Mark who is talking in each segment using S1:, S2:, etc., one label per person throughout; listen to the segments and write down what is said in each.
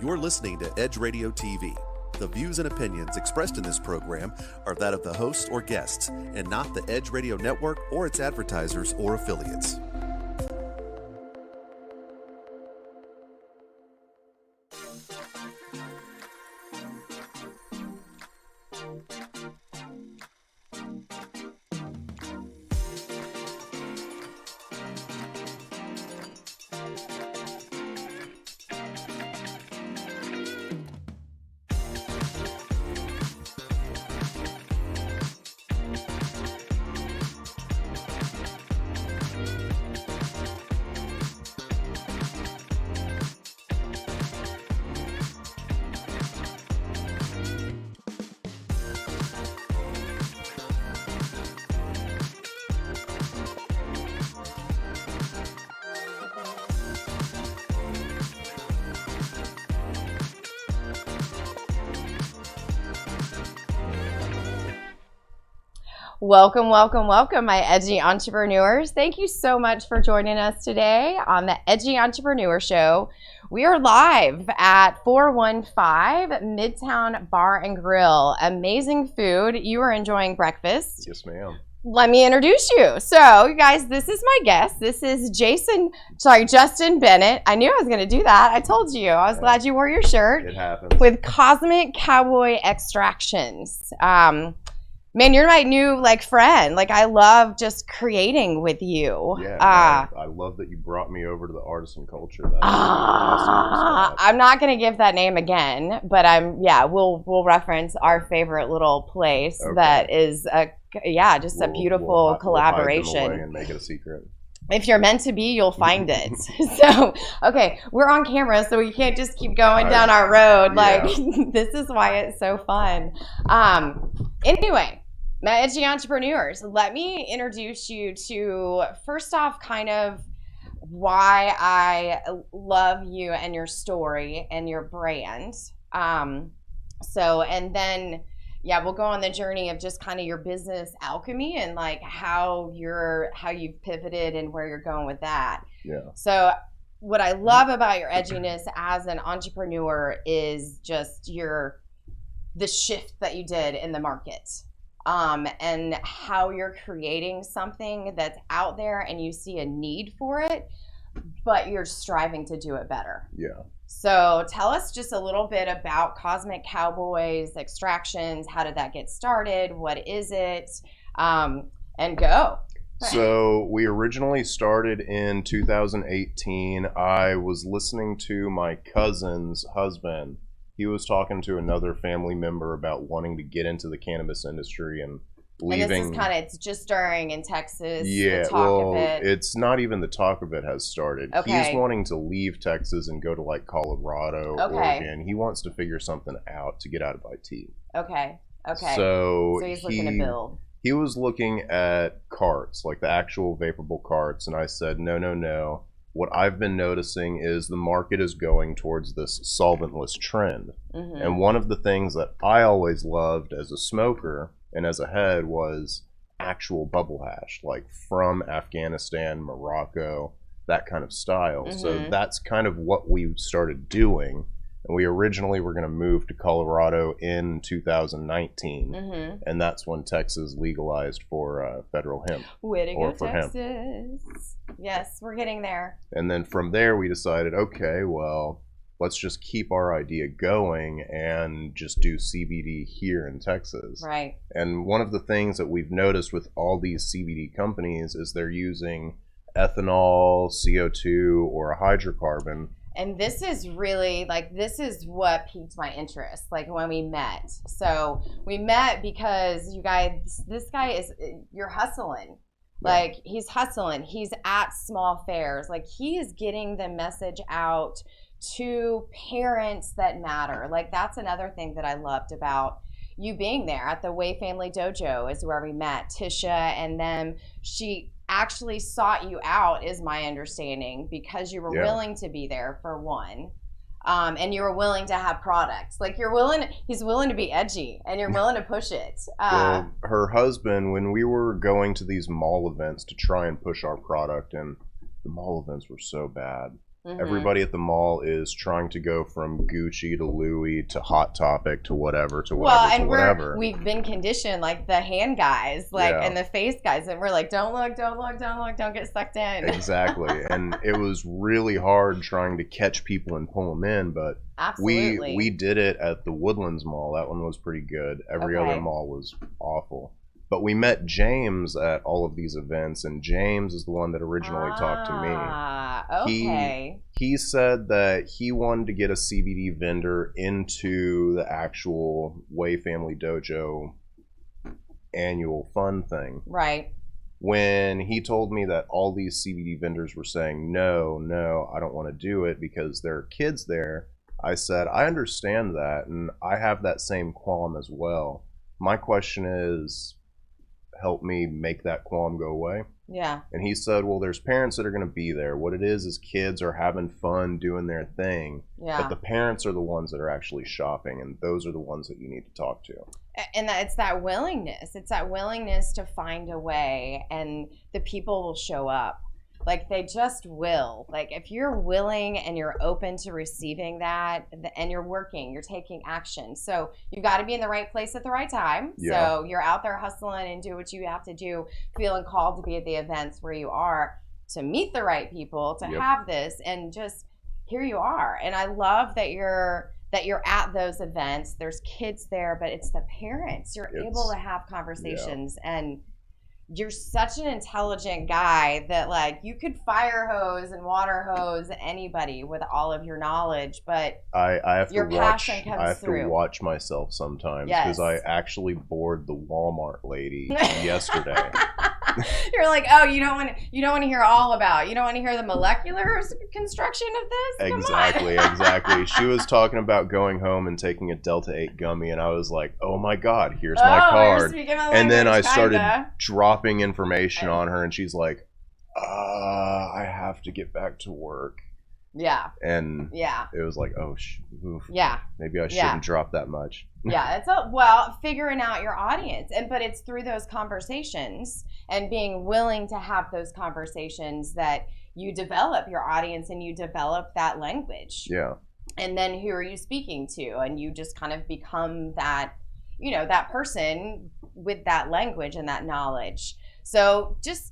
S1: You're listening to Edge Radio TV. The views and opinions expressed in this program are that of the host or guests, and not the Edge Radio Network or its advertisers or affiliates.
S2: Welcome, welcome, welcome, my Edgy Entrepreneurs. Thank you so much for joining us today on the Edgy Entrepreneur Show. We are live at 415 Midtown Bar and Grill. Amazing food. You are enjoying breakfast.
S3: Yes, ma'am.
S2: Let me introduce you. So, you guys, this is my guest. This is Justin Bennett. I knew I was going to do that. I told you. I was glad you wore your shirt.
S3: It happens.
S2: With Cosmic Cowboy Extractions. Man, you're my new friend. I love just creating with you.
S3: Yeah, I love that you brought me over to the artisan culture. That's awesome.
S2: I'm not gonna give that name again, but we'll reference our favorite little place that is just a beautiful collaboration.
S3: We'll hide them away and make it a secret.
S2: If you're meant to be, you'll find it. So, okay, we're on camera, so we can't just keep going down our road. This is why it's so fun. Anyway, my Edgy Entrepreneurs, let me introduce you to, first off, kind of why I love you and your story and your brand. And then we'll go on the journey of just kind of your business alchemy and how you've pivoted and where you're going with that.
S3: Yeah.
S2: So what I love about your edginess as an entrepreneur is just the shift that you did in the market. And how you're creating something that's out there and you see a need for it, but you're striving to do it better.
S3: Yeah.
S2: So tell us just a little bit about Cosmic Cowboys Extractions. How did that get started? What is it? And go.
S3: So we originally started in 2018. I was listening to my cousin's husband. He was talking to another family member about wanting to get into the cannabis industry and leaving.
S2: And this is it's just stirring in Texas.
S3: Yeah,
S2: the talk of it.
S3: It's not even the talk of it has started.
S2: Okay.
S3: He's wanting to leave Texas and go to Colorado, Oregon. He wants to figure something out to get out of IT.
S2: Okay.
S3: So
S2: he's looking to build.
S3: He was looking at carts, the actual vaporable carts, and I said, no. What I've been noticing is the market is going towards this solventless trend. Mm-hmm. And one of the things that I always loved as a smoker and as a head was actual bubble hash, from Afghanistan, Morocco, that kind of style. Mm-hmm. So that's kind of what we started doing. And we originally were going to move to Colorado in 2019, and that's when Texas legalized for federal hemp.
S2: Way to go, Texas.
S3: Hemp.
S2: Yes, we're getting there.
S3: And then from there, we decided, okay, well, let's just keep our idea going and just do CBD here in Texas.
S2: Right.
S3: And one of the things that we've noticed with all these CBD companies is they're using ethanol, CO2, or a hydrocarbon.
S2: And this is really this is what piqued my interest when we met. So we met because you guys, you're hustling. He's hustling. He's at small fairs. He is getting the message out to parents that matter. That's another thing that I loved about you being there at the Way Family Dojo is where we met Tisha, and then she actually sought you out, is my understanding, because you were willing to be there for one. And you were willing to have products. He's willing to be edgy, and you're willing to push it.
S3: Well, her husband, when we were going to these mall events to try and push our product, and the mall events were so bad. Everybody at the mall is trying to go from Gucci to Louis to Hot Topic to whatever to whatever
S2: well, and
S3: to whatever.
S2: we've been conditioned, like the hand guys, like and the face guys, and we're like, don't look, don't look, don't look, don't get sucked in.
S3: Exactly, and it was really hard trying to catch people and pull them in, but
S2: absolutely,
S3: we did it at the Woodlands Mall. That one was pretty good. Every other mall was awful. But we met James at all of these events, and James is the one that originally talked to me.
S2: Okay.
S3: He said that he wanted to get a CBD vendor into the actual Way Family Dojo annual fun thing.
S2: Right.
S3: When he told me that all these CBD vendors were saying, no, I don't want to do it because there are kids there, I said, I understand that, and I have that same qualm as well. My question is, help me make that qualm go away.
S2: Yeah.
S3: And he said, well, there's parents that are going to be there. What it is kids are having fun doing their thing.
S2: Yeah.
S3: But the parents are the ones that are actually shopping, and those are the ones that you need to talk to.
S2: And it's that willingness. It's that willingness to find a way, and the people will show up. Like, they just will. Like, if you're willing and you're open to receiving that, and you're working, you're taking action. So you've got to be in the right place at the right time.
S3: Yeah.
S2: So you're out there hustling and do what you have to do, feeling called to be at the events where you are, to meet the right people, to have this, and just here you are. And I love that you're at those events. There's kids there, but it's the parents. You're able to have conversations, and you're such an intelligent guy that, like, you could fire hose and water hose anybody with all of your knowledge, but
S3: I have
S2: your
S3: to
S2: passion comes
S3: I have
S2: through.
S3: to watch myself sometimes because I actually bored the Walmart lady yesterday.
S2: You're like, oh, you don't want to hear all about. You don't want to hear the molecular construction of this.
S3: Exactly. She was talking about going home and taking a Delta 8 gummy, and I was like, oh my God, here's my card. And then I started dropping information on her, and she's like, I have to get back to work.
S2: Yeah.
S3: And it was like, oh, oof.
S2: Yeah.
S3: Maybe I shouldn't drop that much.
S2: Yeah, it's figuring out your audience, but it's through those conversations and being willing to have those conversations that you develop your audience and you develop that language.
S3: Yeah.
S2: And then who are you speaking to? And you just kind of become that, that person with that language and that knowledge. So just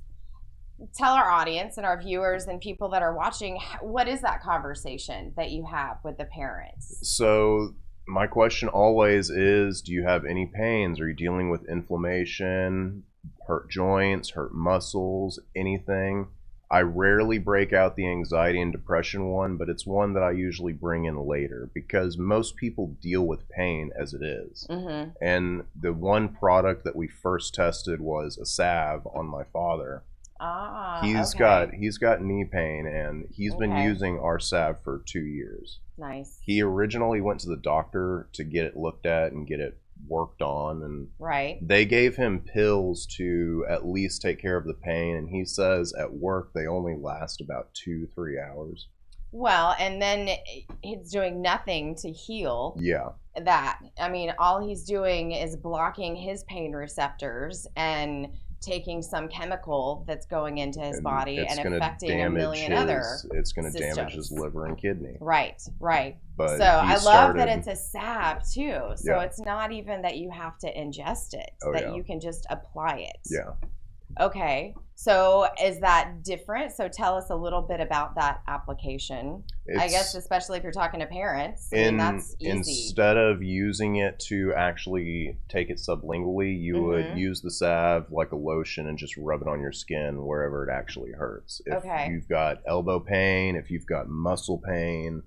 S2: tell our audience and our viewers and people that are watching, what is that conversation that you have with the parents?
S3: So my question always is, do you have any pains? Are you dealing with inflammation, hurt joints, hurt muscles, anything? I rarely break out the anxiety and depression one, but it's one that I usually bring in later because most people deal with pain as it is. Mm-hmm. And the one product that we first tested was a salve on my father. He's got knee pain, and he's been using our salve for 2 years.
S2: Nice.
S3: He originally went to the doctor to get it looked at and get it worked on, and they gave him pills to at least take care of the pain, and he says at work they only last about 2-3 hours.
S2: Well, and then he's doing nothing to heal that. I mean, all he's doing is blocking his pain receptors and taking some chemical that's going into his body and affecting a million other
S3: it's going to damage his liver and kidney.
S2: Right.
S3: But
S2: so I love that it's a salve too. So it's not even that you have to ingest it, you can just apply it.
S3: Yeah.
S2: Okay. So is that different? So tell us a little bit about that application. I guess especially if you're talking to parents. That's easy.
S3: Instead of using it to actually take it sublingually, you would use the salve like a lotion and just rub it on your skin wherever it actually hurts. If you've got elbow pain, if you've got muscle pain,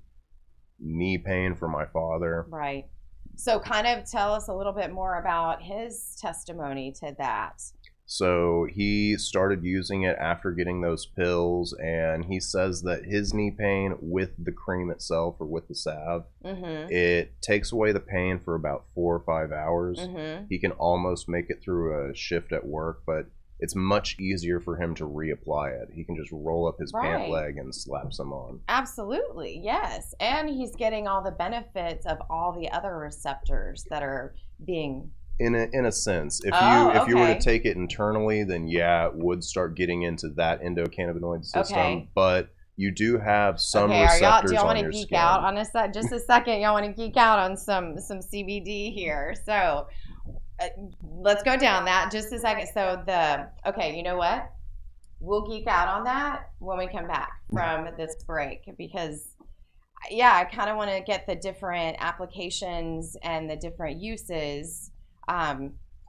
S3: knee pain for my father.
S2: Right. So kind of tell us a little bit more about his testimony to that.
S3: So he started using it after getting those pills, and he says that his knee pain with the cream itself or with the salve, it takes away the pain for about 4 or 5 hours. He can almost make it through a shift at work, but it's much easier for him to reapply it. He can just roll up his pant leg and slap some on.
S2: Absolutely, yes. And he's getting all the benefits of all the other receptors that are being...
S3: In a sense, if you were to take it internally, then it would start getting into that endocannabinoid system. But you do have some
S2: okay,
S3: receptors
S2: do y'all
S3: on
S2: want to
S3: your
S2: geek
S3: skin.
S2: out on just a second? Y'all want to geek out on some CBD here. So let's go down that just a second. So okay, you know what? We'll geek out on that when we come back from this break, because yeah, I kind of want to get the different applications and the different uses,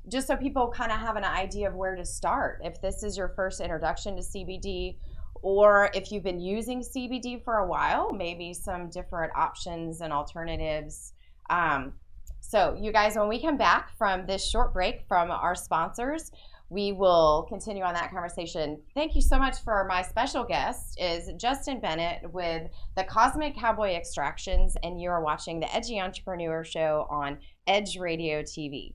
S2: just so people kind of have an idea of where to start. If this is your first introduction to CBD, or if you've been using CBD for a while, maybe some different options and alternatives. So you guys, when we come back from this short break from our sponsors, we will continue on that conversation. Thank you so much. For my special guest is Justin Bennett with the Cosmic Cowboy Extractions, and you're watching the Edgy Entrepreneur Show on Edge Radio TV.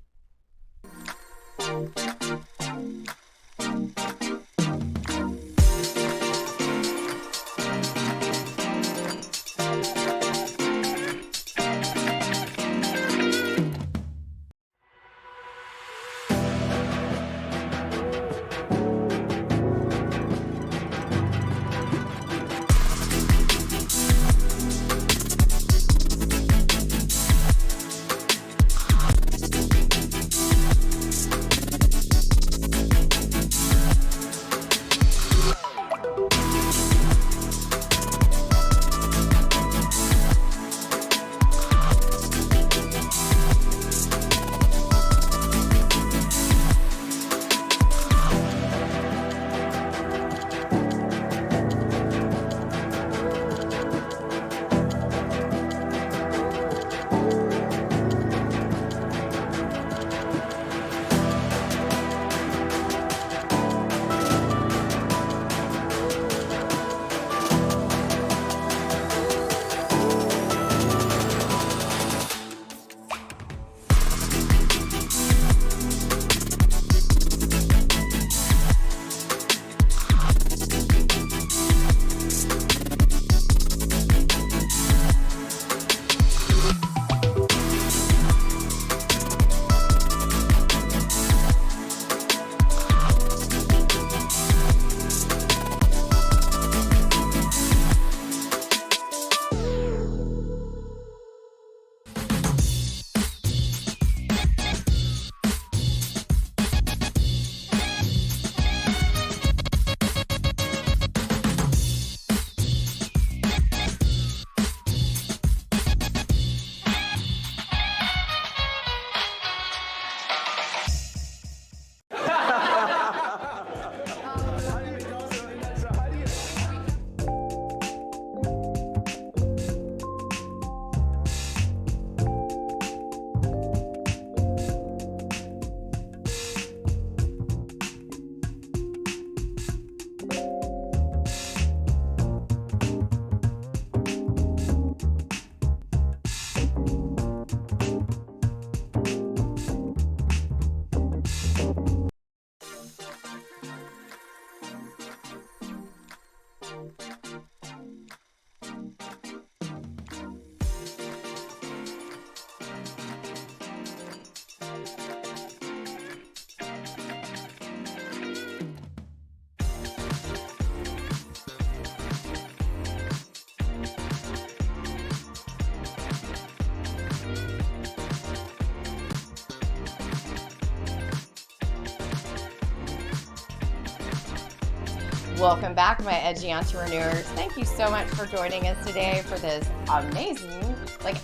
S2: Welcome back, my edgy entrepreneurs. Thank you so much for joining us today for this amazing,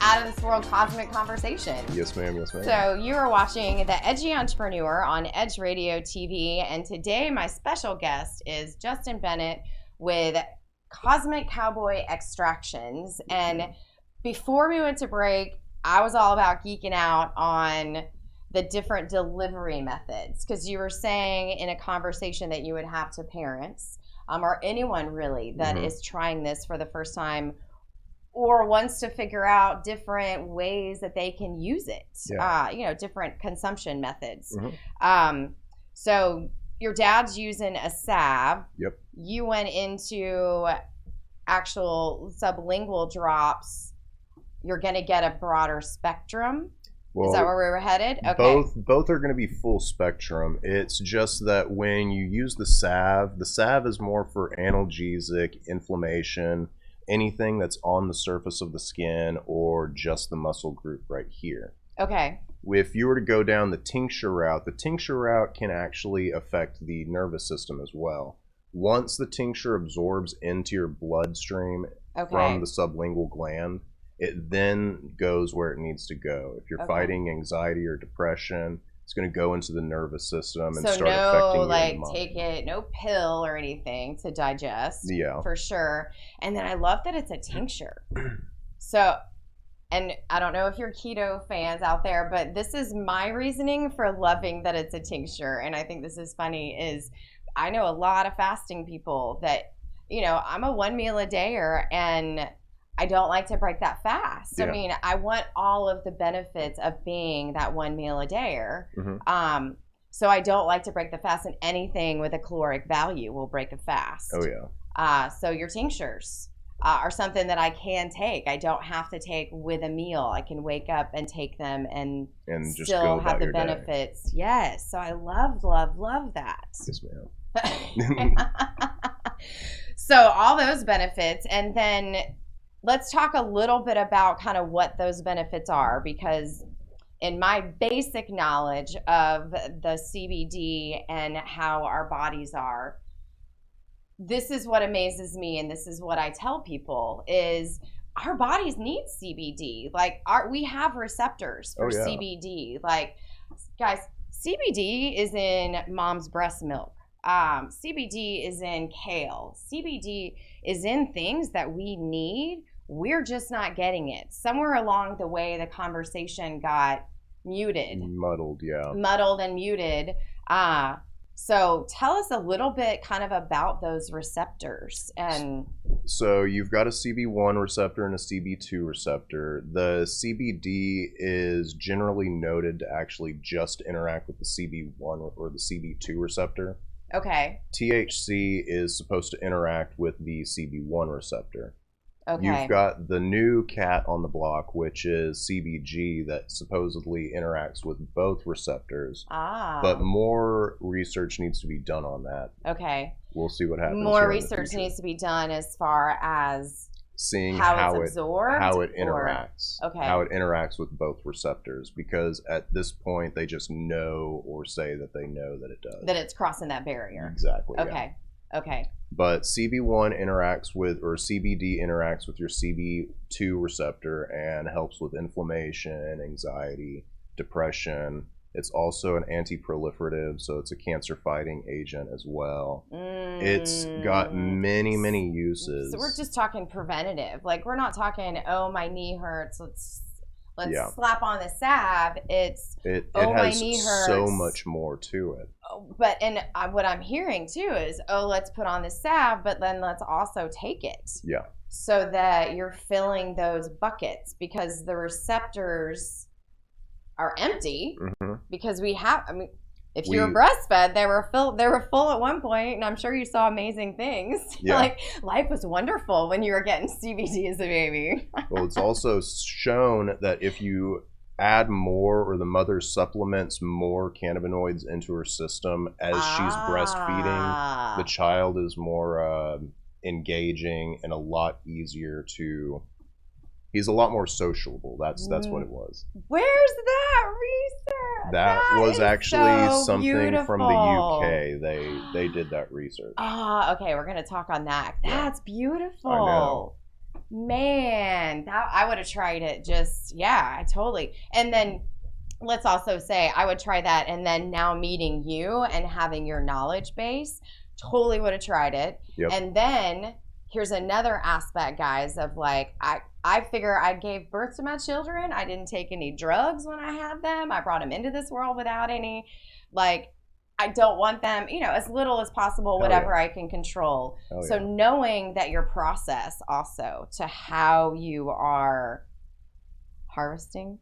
S2: out of this world cosmic conversation.
S3: Yes, ma'am. Yes, ma'am.
S2: So you are watching the Edgy Entrepreneur on Edge Radio TV, and today my special guest is Justin Bennett with Cosmic Cowboy Extractions. And before we went to break, I was all about geeking out on the different delivery methods, because you were saying in a conversation that you would have to parents, or anyone really that is trying this for the first time or wants to figure out different ways that they can use it, different consumption methods. So your dad's using a salve.
S3: Yep.
S2: You went into actual sublingual drops. You're going to get a broader spectrum.
S3: Well,
S2: is that where we were headed? Okay.
S3: Both are going to be full spectrum. It's just that when you use the salve is more for analgesic, inflammation, anything that's on the surface of the skin or just the muscle group right here.
S2: Okay.
S3: If you were to go down the tincture route can actually affect the nervous system as well. Once the tincture absorbs into your bloodstream from the sublingual gland, it then goes where it needs to go. If you're fighting anxiety or depression, it's going to go into the nervous system and start affecting your mind.
S2: No pill or anything to digest.
S3: Yeah.
S2: For sure. And then I love that it's a tincture. So, and I don't know if you're keto fans out there, but this is my reasoning for loving that it's a tincture. And I think this is funny is I know a lot of fasting people that, I'm a 1 meal a dayer and I don't like to break that fast.
S3: Yeah.
S2: I mean, I want all of the benefits of being that 1 meal a dayer. So I don't like to break the fast, and anything with a caloric value will break a fast.
S3: Oh, yeah.
S2: So your tinctures are something that I can take. I don't have to take with a meal. I can wake up and take them and
S3: just
S2: still have the
S3: your
S2: benefits. Day. Yes. So I love that.
S3: Yes, ma'am.
S2: So all those benefits, and then let's talk a little bit about kind of what those benefits are, because in my basic knowledge of the CBD and how our bodies are, this is what amazes me, and this is what I tell people is our bodies need CBD. Like we have receptors for CBD. Like, guys, CBD is in mom's breast milk. CBD is in kale. CBD is in things that we need. We're just not getting it. Somewhere along the way, the conversation got muted.
S3: Muddled
S2: and muted. So tell us a little bit kind of about those receptors. And
S3: so you've got a CB1 receptor and a CB2 receptor. The CBD is generally noted to actually just interact with the CB1 or the CB2 receptor.
S2: Okay.
S3: THC is supposed to interact with the CB1 receptor.
S2: Okay.
S3: You've got the new cat on the block, which is CBG, that supposedly interacts with both receptors. But more research needs to be done on that.
S2: Okay.
S3: We'll see what happens.
S2: More research needs to be done as far as
S3: seeing
S2: how it's absorbed,
S3: how it interacts.
S2: Okay.
S3: How it interacts with both receptors, because at this point they just know or say that they know that it does.
S2: That it's crossing that barrier.
S3: Exactly.
S2: Okay. Yeah. Okay.
S3: But CB1 interacts with, or CBD interacts with your CB2 receptor and helps with inflammation, anxiety, depression. It's also an anti-proliferative, so it's a cancer-fighting agent as well. It's got many, many uses.
S2: So we're just talking preventative. Like, we're not talking, oh, my knee hurts, let's slap on the salve. It
S3: my
S2: knee hurts.
S3: So much more to it.
S2: But what I'm hearing too is, let's put on the salve, but then let's also take it.
S3: Yeah.
S2: So that you're filling those buckets, because the receptors are empty. Because if you were breastfed, they were full at one point, and I'm sure you saw amazing things.
S3: Yeah.
S2: Like, life was wonderful when you were getting CBD as a baby.
S3: Well, it's also shown that if you add more, or the mother supplements more cannabinoids into her system as she's breastfeeding, the child is more engaging and a lot easier to. He's a lot more sociable. That's what it was.
S2: Where's that research?
S3: That was actually
S2: so
S3: something
S2: beautiful.
S3: from the UK. They did that research.
S2: Okay. We're gonna talk on that. That's beautiful.
S3: I know.
S2: Man, I would have tried it. I totally. And then let's also say I would try that, and then now meeting you and having your knowledge base, totally would have tried it.
S3: Yep.
S2: And then here's another aspect, guys, of like, I figure I gave birth to my children. I didn't take any drugs when I had them. I brought them into this world without any, like, I don't want them, as little as possible, whatever I can control. So knowing that your process also to how you are harvesting,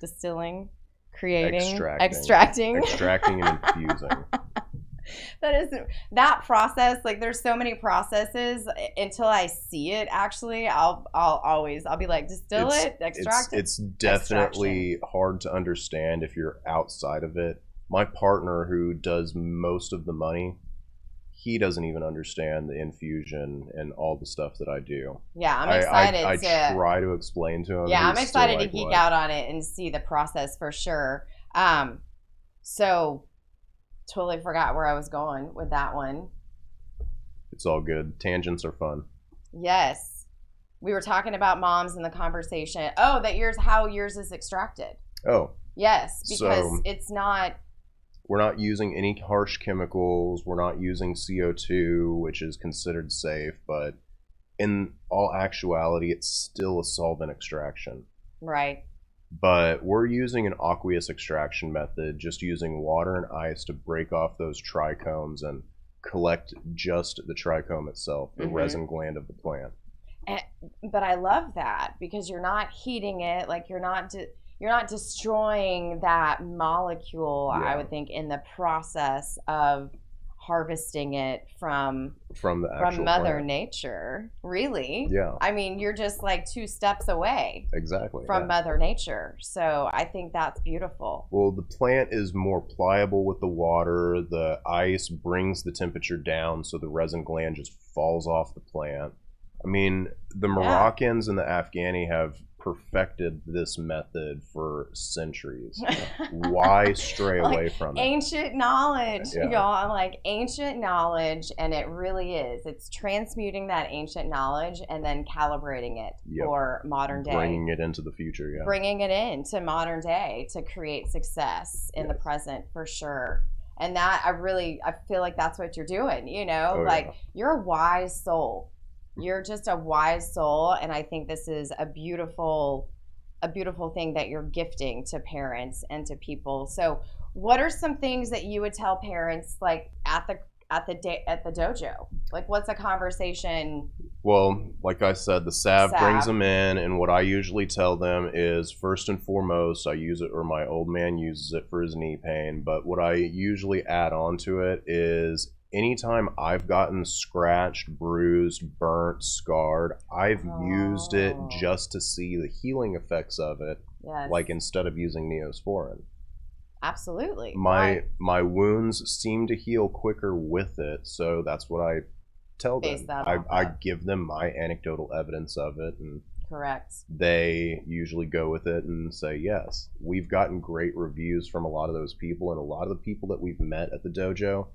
S2: distilling, creating, extracting
S3: and infusing.
S2: That process. Like, there's so many processes. Until I see it, actually, I'll be like, distill it, extract it.
S3: It's definitely hard to understand if you're outside of it. My partner, who does most of the money, he doesn't even understand the infusion and all the stuff that I do.
S2: Yeah, I'm excited.
S3: I try to explain to him.
S2: Yeah, I'm excited to geek out on it and see the process for sure. So totally forgot where I was going with that one.
S3: It's all good. Tangents are fun.
S2: Yes. We were talking about moms in the conversation. Oh, how yours is extracted.
S3: Oh.
S2: Yes, because it's not...
S3: We're not using any harsh chemicals. We're not using CO2, which is considered safe. But in all actuality, it's still a solvent extraction.
S2: Right.
S3: But we're using an aqueous extraction method, just using water and ice to break off those trichomes and collect just the trichome itself, the resin gland of the plant.
S2: But I love that because you're not heating it, like you're not destroying that molecule, I would think, in the process of harvesting it from Mother Nature. Really?
S3: Yeah.
S2: I mean, you're just like 2 steps away.
S3: Exactly.
S2: From Mother Nature. So I think that's beautiful.
S3: Well, the plant is more pliable with the water. The ice brings the temperature down, so the resin gland just falls off the plant. I mean, the Moroccans and the Afghani have perfected this method for centuries. Why stray away from it?
S2: Ancient knowledge, y'all. I'm like, ancient knowledge, and it really is. It's transmuting that ancient knowledge and then calibrating it for modern day.
S3: Bringing it into the future,
S2: Bringing it into modern day to create success in the present, for sure. And that, I feel like that's what you're doing, you know? You're a wise soul. You're just a wise soul, and I think this is a beautiful thing that you're gifting to parents and to people. So, what are some things that you would tell parents, like at the dojo? Like, what's a conversation?
S3: Well, like I said, the salve brings them in, and what I usually tell them is, first and foremost, I use it, or my old man uses it for his knee pain. But what I usually add on to it is, anytime I've gotten scratched, bruised, burnt, scarred, I've used it just to see the healing effects of it.
S2: Yes.
S3: Like, instead of using Neosporin.
S2: Absolutely.
S3: My wounds seem to heal quicker with it, so that's what I tell them. I give them my anecdotal evidence of it, and
S2: correct.
S3: They usually go with it and say yes. We've gotten great reviews from a lot of those people, and a lot of the people that we've met at the dojo,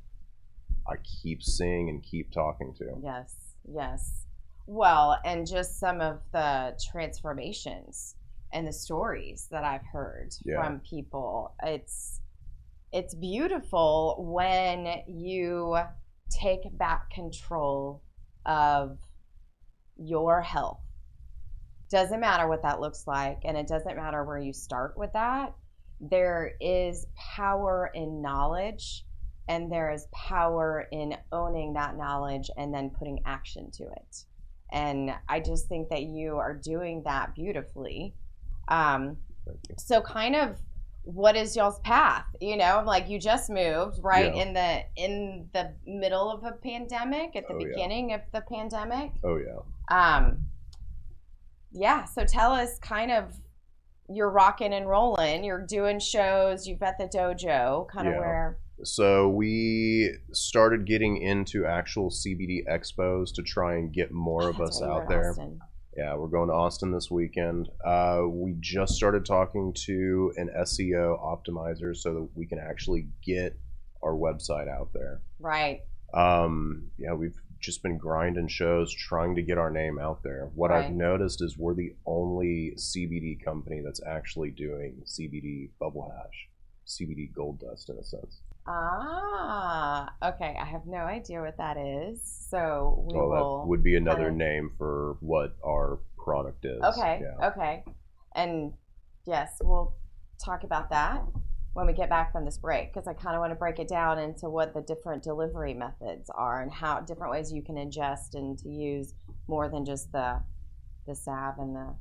S3: I keep seeing and keep talking to.
S2: Yes. Well, and just some of the transformations and the stories that I've heard from people. It's beautiful when you take back control of your health. Doesn't matter what that looks like, and it doesn't matter where you start with that. There is power in knowledge. And there is power in owning that knowledge and then putting action to it. And I just think that you are doing that beautifully.
S3: Thank you.
S2: So kind of, what is y'all's path? You know, like, you just moved, right? In the middle of a pandemic, at the beginning of the pandemic.
S3: Oh, yeah.
S2: So tell us kind of, you're rocking and rolling. You're doing shows. You've got the dojo, kind of where...
S3: So we started getting into actual CBD expos to try and get more of us out there.
S2: Austin.
S3: Yeah, we're going to Austin this weekend. We just started talking to an SEO optimizer so that we can actually get our website out there.
S2: Right.
S3: We've just been grinding shows, trying to get our name out there. What I've noticed is we're the only CBD company that's actually doing CBD bubble hash, CBD gold dust in a sense.
S2: Okay. I have no idea what that is. So
S3: that would be another name for what our product is.
S2: Okay.
S3: Yeah.
S2: Okay. And yes, we'll talk about that when we get back from this break, because I kind of want to break it down into what the different delivery methods are and how different ways you can ingest and to use more than just the salve and the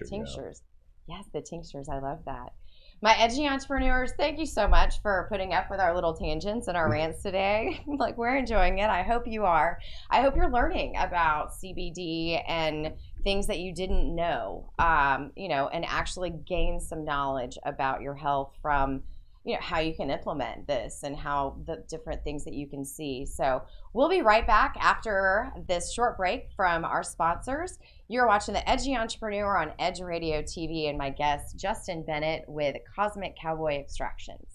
S2: tinctures. Yeah. Yes, the tinctures. I love that. My edgy entrepreneurs, thank you so much for putting up with our little tangents and our rants today. Like, we're enjoying it. I hope you are. I hope you're learning about CBD and things that you didn't know, and actually gain some knowledge about your health from, how you can implement this and how the different things that you can see. So we'll be right back after this short break from our sponsors. You're watching The Edgy Entrepreneur on Edge Radio TV, and my guest, Justin Bennett with Cosmic Cowboy Extractions.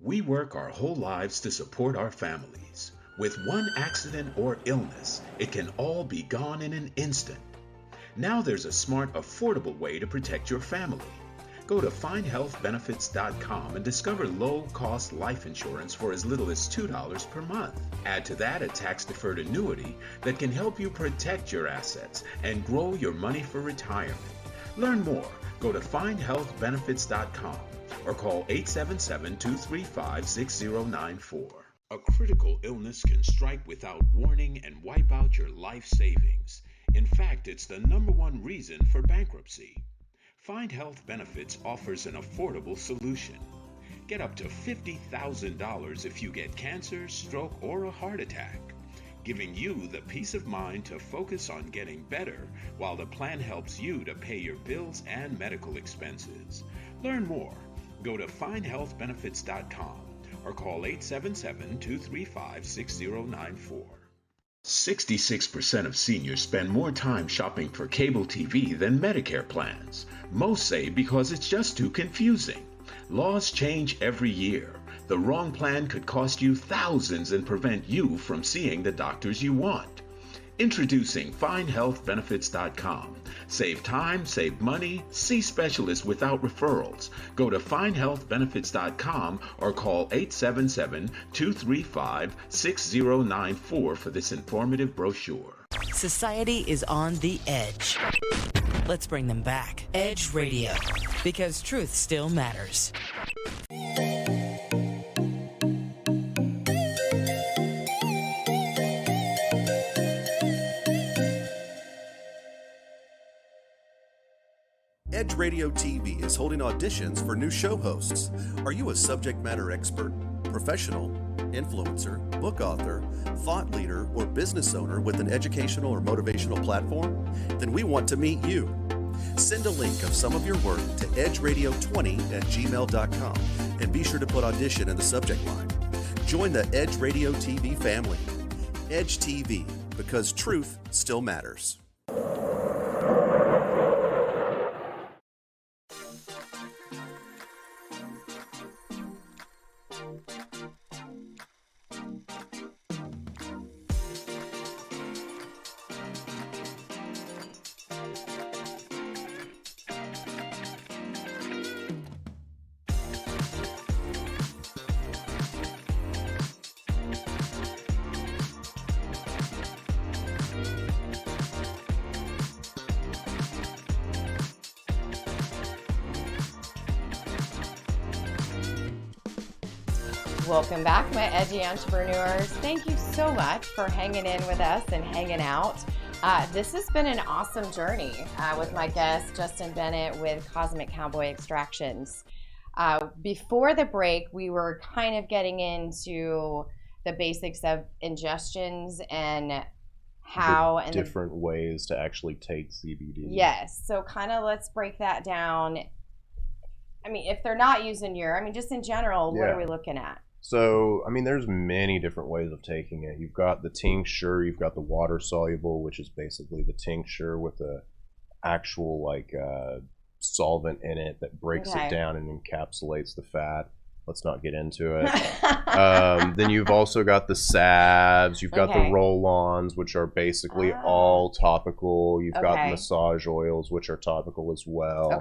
S4: We work our whole lives to support our families. With one accident or illness, it can all be gone in an instant. Now there's a smart, affordable way to protect your family. Go to findhealthbenefits.com and discover low-cost life insurance for as little as $2 per month. Add to that a tax-deferred annuity that can help you protect your assets and grow your money for retirement. Learn more. Go to findhealthbenefits.com or call 877-235-6094. A critical illness can strike without warning and wipe out your life savings. In fact, it's the #1 reason for bankruptcy. Find Health Benefits offers an affordable solution. Get up to $50,000 if you get cancer, stroke, or a heart attack, giving you the peace of mind to focus on getting better while the plan helps you to pay your bills and medical expenses. Learn more. Go to findhealthbenefits.com or call 877-235-6094. 66% of seniors spend more time shopping for cable TV than Medicare plans. Most say because it's just too confusing. Laws change every year. The wrong plan could cost you thousands and prevent you from seeing the doctors you want. Introducing findhealthbenefits.com. Save time, save money, see specialists without referrals. Go to findhealthbenefits.com or call 877-235-6094 for this informative brochure.
S5: Society is on the edge. Let's bring them back. Edge Radio, because truth still matters.
S1: Edge Radio TV is holding auditions for new show hosts. Are you a subject matter expert, professional, influencer, book author, thought leader, or business owner with an educational or motivational platform? Then we want to meet you. Send a link of some of your work to edgeradio20@gmail.com and be sure to put audition in the subject line. Join the Edge Radio TV family. Edge TV, because truth still matters.
S2: Welcome back, my edgy entrepreneurs. Thank you so much for hanging in with us and hanging out. This has been an awesome journey with my guest, Justin Bennett with Cosmic Cowboy Extractions. Before the break, we were kind of getting into the basics of ingestions and how and
S3: different ways to actually take CBD.
S2: Yes. So kind of let's break that down. I mean, if they're not using just in general, what are we looking at?
S3: So, there's many different ways of taking it. You've got the tincture, you've got the water soluble, which is basically the tincture with the actual solvent in it that breaks it down and encapsulates the fat. Let's not get into it. Then you've also got the salves, you've got the roll-ons, which are basically all topical. You've got massage oils, which are topical as well.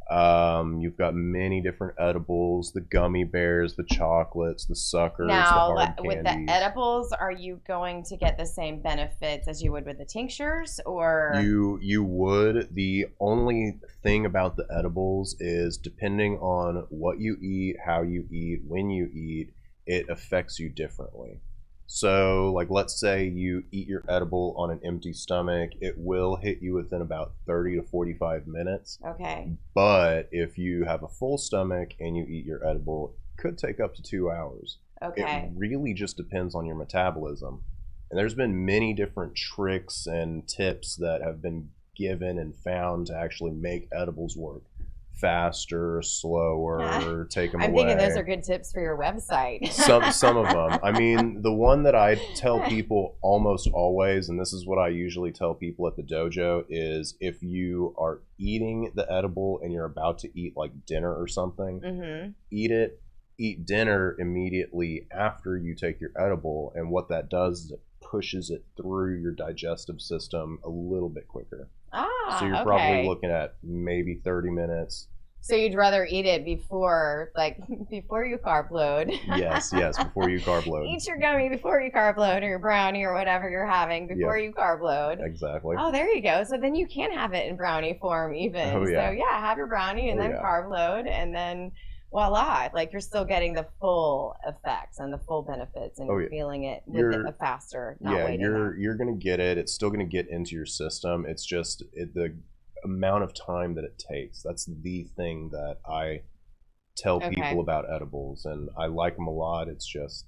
S3: You've got many different edibles, the gummy bears, the chocolates, the suckers, the
S2: Now,
S3: hard
S2: with
S3: candies.
S2: the edibles, are you going to get the same benefits as you would with the tinctures, or
S3: You would. The only thing about the edibles is depending on what you eat, how you eat, when you eat, it affects you differently. So, like, let's say you eat your edible on an empty stomach, it will hit you within about 30 to 45 minutes.
S2: okay?
S3: But if you have a full stomach and you eat your edible, it could take up to 2 hours.
S2: Okay.
S3: It really just depends on your metabolism. And there's been many different tricks and tips that have been given and found to actually make edibles work faster, slower, take them away.
S2: I'm thinking those are good tips for your website.
S3: Some of them. I mean, the one that I tell people almost always, and this is what I usually tell people at the dojo, is if you are eating the edible and you're about to eat like dinner or something, eat dinner immediately after you take your edible, and what that does is it pushes it through your digestive system a little bit quicker. So you're probably looking at maybe 30 minutes.
S2: So you'd rather eat it before you carb load.
S3: Yes, before you carb load.
S2: Eat your gummy before you carb load, or your brownie, or whatever you're having before you carb load.
S3: Exactly.
S2: Oh, there you go. So then you can have it in brownie form even.
S3: Oh, yeah.
S2: So yeah, have your brownie and then carb load, and then voila, like you're still getting the full effects and the full benefits, and you're feeling it with a faster, not waiting.
S3: You're gonna get it. It's still gonna get into your system. It's just the amount of time that it takes. That's the thing that I tell people about edibles, and I like them a lot. It's just.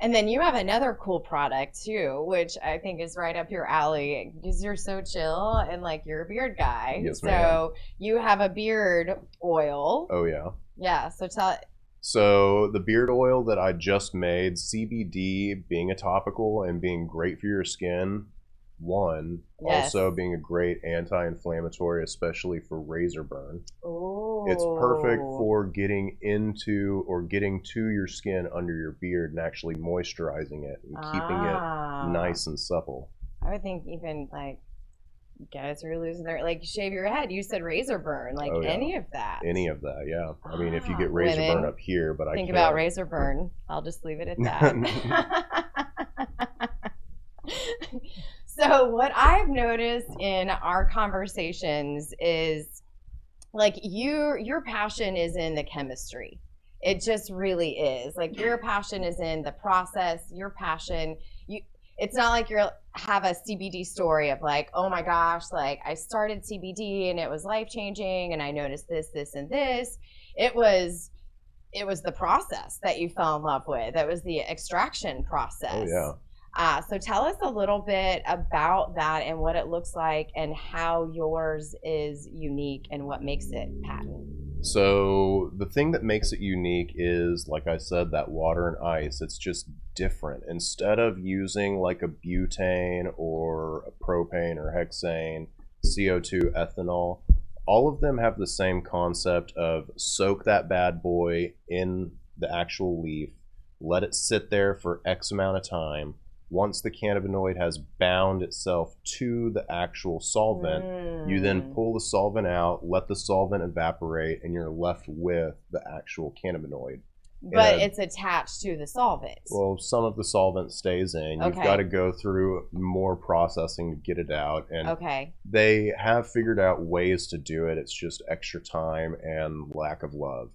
S2: And then you have another cool product too, which I think is right up your alley because you're so chill and like you're a beard guy.
S3: Yes, ma'am.
S2: So you have a beard oil.
S3: Oh yeah.
S2: Yeah. So tell it.
S3: So the beard oil that I just made, CBD being a topical and being great for your skin, also being a great anti-inflammatory, especially for razor burn.
S2: Ooh.
S3: It's perfect for getting into or getting to your skin under your beard and actually moisturizing it and keeping it nice and supple.
S2: I would think even like guys who are losing their, like, shave your head. You said razor burn, like any of that.
S3: Any of that, yeah. I mean, if you get razor burn up here, but I can't.
S2: Think about razor burn. I'll just leave it at that. So what I've noticed in our conversations is like your passion is in the chemistry. It just really is. Like your passion is in the process, your passion. It's not like you have a CBD story of like, oh my gosh, like I started CBD and it was life-changing and I noticed this, this, and this. It was the process that you fell in love with. That was the extraction process.
S3: Oh yeah.
S2: So tell us a little bit about that and what it looks like and how yours is unique and what makes it patent.
S3: So the thing that makes it unique is, like I said, that water and ice. It's just different. Instead of using like a butane or a propane or hexane, CO2, ethanol, all of them have the same concept of soak that bad boy in the actual leaf, let it sit there for X amount of time. Once the cannabinoid has bound itself to the actual solvent, you then pull the solvent out, let the solvent evaporate, and you're left with the actual cannabinoid.
S2: But it's attached to the solvent.
S3: Well, some of the solvent stays in. You've got to go through more processing to get it out. And they have figured out ways to do it. It's just extra time and lack of love.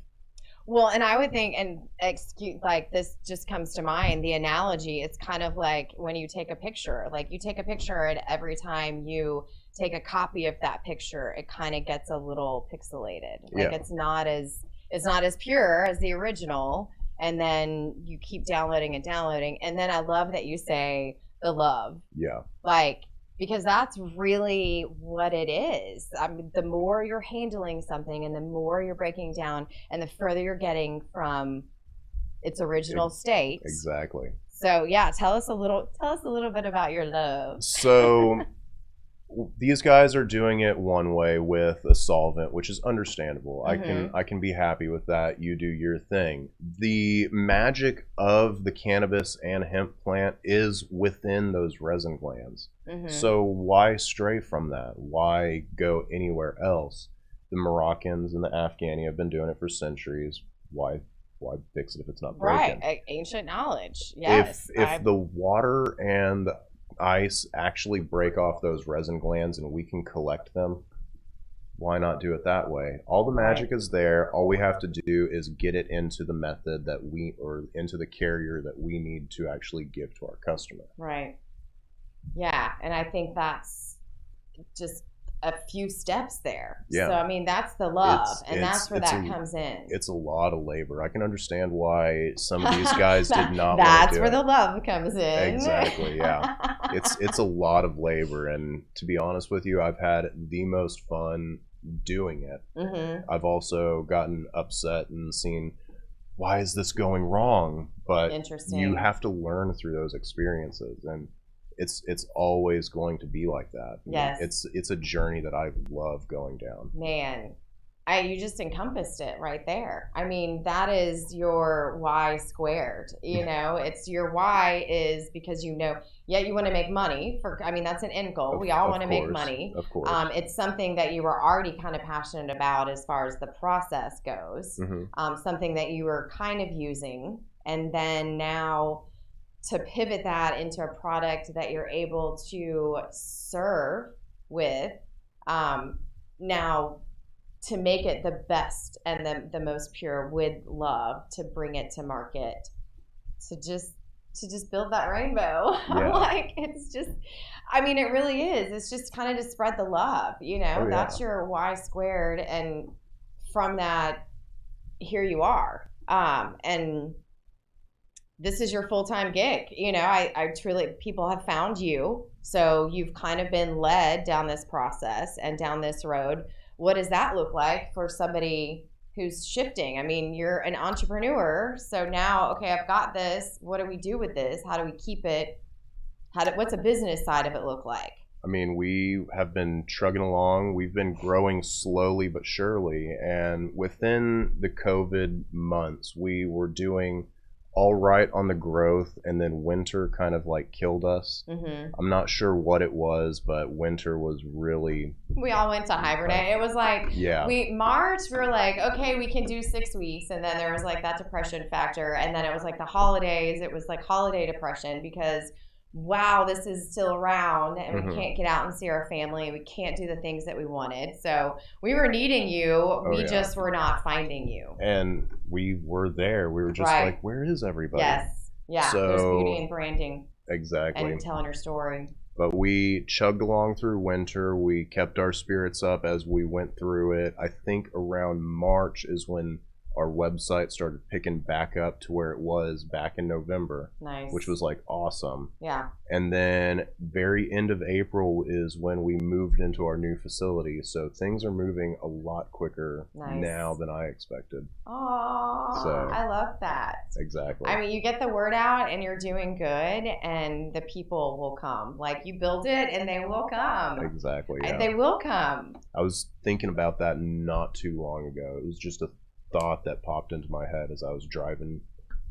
S2: Well, and I would think, and excuse, like this just comes to mind, the analogy, it's kind of like when you take a picture, like you take a picture and every time you take a copy of that picture, it kind of gets a little pixelated. Like it's not as pure as the original. And then you keep downloading and downloading. And then I love that you say the love. Yeah. Like, because that's really what it is. I mean, the more you're handling something and the more you're breaking down and the further you're getting from its original state.
S3: Exactly.
S2: So yeah, tell us a little bit about your love.
S3: So these guys are doing it one way with a solvent, which is understandable. I can be happy with that. You do your thing. The magic of the cannabis and hemp plant is within those resin glands. So why stray from that? Why go anywhere else? the Moroccans and the Afghani have been doing it for centuries. Why fix it if it's not broken?
S2: Right, ancient knowledge. Yes.
S3: If the water and the ice actually break off those resin glands and we can collect them, why not do it that way? All the magic is there. All we have to do is get it into the method that or into the carrier that we need to actually give to our customer.
S2: Right. Yeah, and I think that's just a few steps there.
S3: Yeah.
S2: So I mean, that's the love, and that's where that comes in.
S3: It's a lot of labor. I can understand why some of these guys did not.
S2: That's where the love comes in.
S3: Exactly. Yeah. It's a lot of labor, and to be honest with you, I've had the most fun doing it. Mm-hmm. I've also gotten upset and seen, why is this going wrong? But you have to learn through those experiences, and it's always going to be like that.
S2: Yes.
S3: It's a journey that I love going down.
S2: Man, you just encompassed it right there. I mean, that is your why squared. It's your why is because you want to make money that's an end goal. We all want to make money.
S3: Of course.
S2: It's something that you were already kind of passionate about as far as the process goes. Mm-hmm. Something that you were kind of using, and then now to pivot that into a product that you're able to serve with, now to make it the best and the most pure with love, to bring it to market, to just build that rainbow.
S3: Yeah.
S2: It's just, it really is. It's just kind of to spread the love, that's your why squared. And from that, here you are. And this is your full-time gig. I truly, people have found you. So you've kind of been led down this process and down this road. What does that look like for somebody who's shifting? You're an entrepreneur. So now, okay, I've got this. What do we do with this? How do we keep it? What's a business side of it look like?
S3: We have been trugging along. We've been growing slowly but surely. And within the COVID months, we were doing all right on the growth, and then winter kind of killed us. Mm-hmm. I'm not sure what it was, but winter was really...
S2: We all went to hibernate. It was March, we were like, okay, we can do 6 weeks. And then there was that depression factor. And then it was the holidays. It was holiday depression because, wow, this is still around and we can't get out and see our family. We can't do the things that we wanted. So we were needing you. We just were not finding you.
S3: And we were there. We were just where is everybody?
S2: Yes. Yeah.
S3: So,
S2: there's beauty in branding.
S3: Exactly.
S2: And telling your story.
S3: But we chugged along through winter. We kept our spirits up as we went through it. I think around March is when our website started picking back up to where it was back in November.
S2: Nice.
S3: Which was awesome.
S2: Yeah.
S3: And then very end of April is when we moved into our new facility. So things are moving a lot quicker now than I expected.
S2: Oh, I love that.
S3: Exactly.
S2: You get the word out and you're doing good and the people will come. You build it and they will come.
S3: Exactly. Yeah.
S2: They will come.
S3: I was thinking about that not too long ago. It was just a thought that popped into my head as I was driving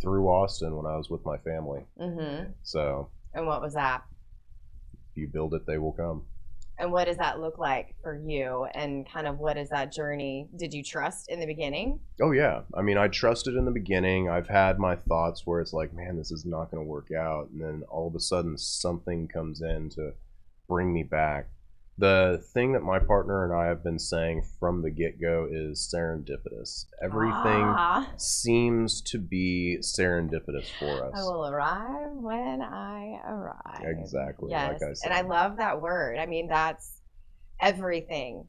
S3: through Austin when I was with my family. Mm-hmm. So.
S2: And what was that?
S3: If you build it, they will come.
S2: And what does that look like for you? And kind of what is that journey? Did you trust in the beginning?
S3: Oh, yeah. I trusted in the beginning. I've had my thoughts where it's man, this is not going to work out. And then all of a sudden something comes in to bring me back. The thing that my partner and I have been saying from the get-go is serendipitous. Everything seems to be serendipitous for us.
S2: I will arrive when I arrive.
S3: Exactly,
S2: yes.
S3: Like I said.
S2: And I love that word. That's everything.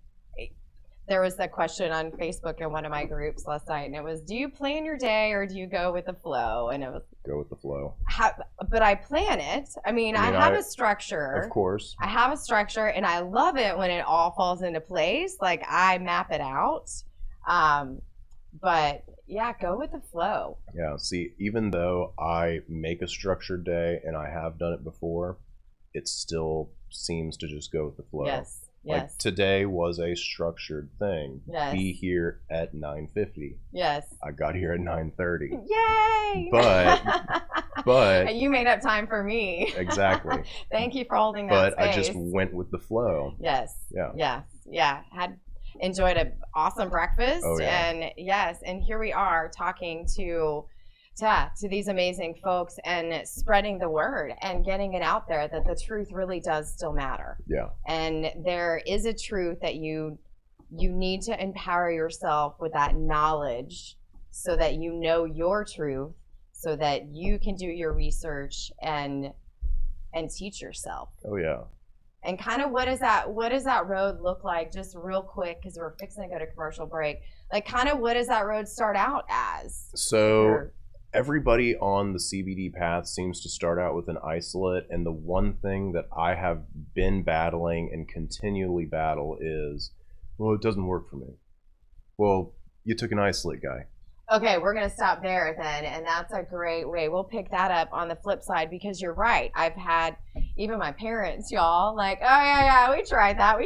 S2: There was a question on Facebook in one of my groups last night, and it was, do you plan your day or do you go with the flow? And it was...
S3: Go with the flow.
S2: But I plan it. I have a structure.
S3: Of course.
S2: I have a structure, and I love it when it all falls into place. I map it out. But, yeah, go with the flow.
S3: Yeah, see, even though I make a structured day, and I have done it before, it still seems to just go with the flow.
S2: Yes. Yes.
S3: Today was a structured thing.
S2: Yes.
S3: Be here at 9:50.
S2: Yes.
S3: I got here at 9:30.
S2: Yay!
S3: But
S2: and you made up time for me.
S3: Exactly.
S2: Thank you for holding that
S3: But
S2: space.
S3: I just went with the flow.
S2: Yes.
S3: Yeah.
S2: Yes. Yeah. enjoyed an awesome breakfast.
S3: Oh, yeah.
S2: And yes, and here we are talking to these amazing folks and spreading the word and getting it out there that the truth really does still matter.
S3: Yeah.
S2: And there is a truth that you need to empower yourself with that knowledge so that you know your truth, so that you can do your research and teach yourself.
S3: Oh, yeah.
S2: And kind of what does that road look like, just real quick, because we're fixing to go to commercial break. Like, kind of what does that road start out as?
S3: So everybody on the CBD path seems to start out with an isolate, and the one thing that I have been battling and continually battle is, well, it doesn't work for me. Well, you took an isolate, guy.
S2: Okay, we're going to stop there then, and that's a great way. We'll pick that up on the flip side, because you're right. I've had even my parents, y'all, like, oh, yeah, we tried that.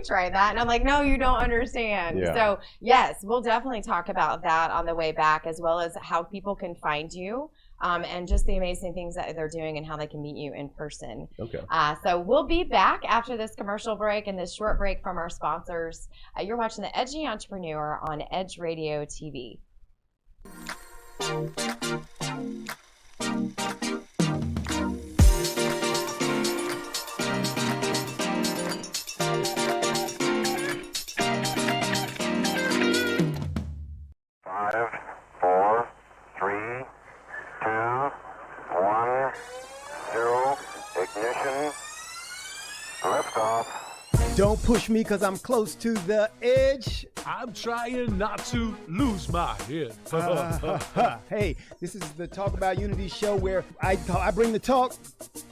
S2: And I'm like, no, you don't understand.
S3: Yeah.
S2: So, yes, we'll definitely talk about that on the way back, as well as how people can find you and just the amazing things that they're doing and how they can meet you in person.
S3: Okay.
S2: So we'll be back after this commercial break and this short break from our sponsors. You're watching the Edgy Entrepreneur on Edge Radio TV.
S6: Five, four, three, two, one, zero, ignition, liftoff.
S7: Don't push me because I'm close to the edge.
S8: I'm trying not to lose my head.
S7: Hey, this is the Talk About Unity show where I bring the talk.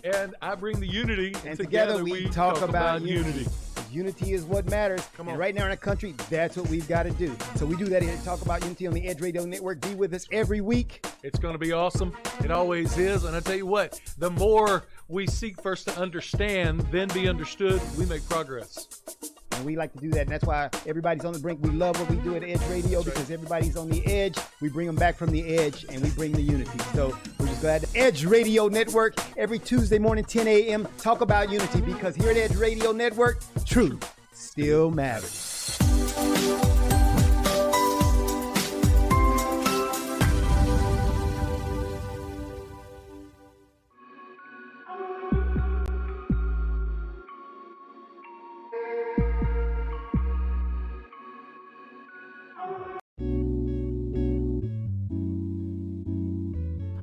S8: And I bring the unity.
S7: And together we talk about unity. Unity is what matters.
S8: Come on.
S7: And right now in our country, that's what we've got to do. So we do that here at Talk About Unity on the Edge Radio Network. Be with us every week.
S8: It's going to be awesome. It always is. And I tell you what, the more we seek first to understand, then be understood, we make progress.
S7: And we like to do that. And that's why everybody's on the brink. We love what we do at Edge Radio because everybody's on the edge. We bring them back from the edge and we bring the unity. So we're just glad to Edge Radio Network every Tuesday morning, 10 a.m. Talk about unity because here at Edge Radio Network, truth still matters.